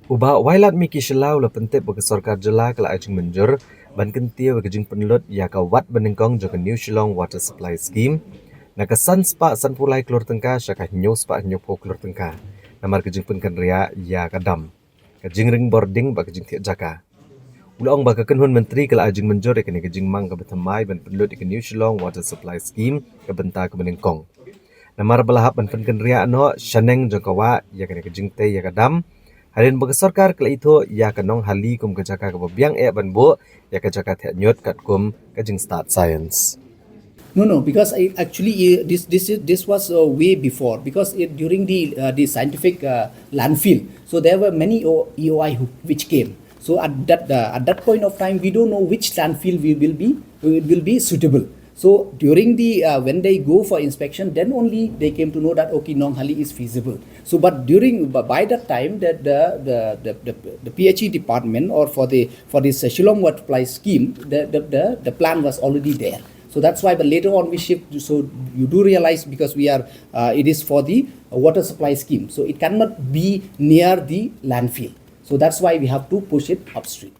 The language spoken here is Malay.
Ubah wailat miki Shillong la pentep bagi sarkar jela kala ajing Mynjur ban kentia bagi jing Pynlut ya ka wat benengkong jaka New Shillong Water Supply Scheme na ka san spa san pulai Klur tengka syaka nyo spa nyo po Klur tengka namar ke jing penkan ria ya ka dam ka jing ring boarding ba ke jing tiak jaka ulong ba ka Kynhun Myntri kala ajing Mynjur ke ni ke jing mang ka betamai ban Pynlut ke New Shillong Water Supply Scheme ka benta ka benengkong namar balahap ban penkan ria no shaneng jangkawa ya ke ni ke jing te ya ka dam Harin bagi sarkar kala itu ya kanong hali kum kejaka ke biang ban bu ya kejaka tek nyot kat kum kejing start science. No, because this was way before because during the scientific landfill, so there were many EOI which came. So at that point of time, we don't know which landfill will be suitable. So during the when they go for inspection, then only they came to know that okay, Nong Hali is feasible. So but by that time that the PHE department or for this Shillong water supply scheme, the plan was already there. So that's why, but later on we shift. So you do realize because we are, it is for the water supply scheme. So it cannot be near the landfill. So that's why we have to push it upstream.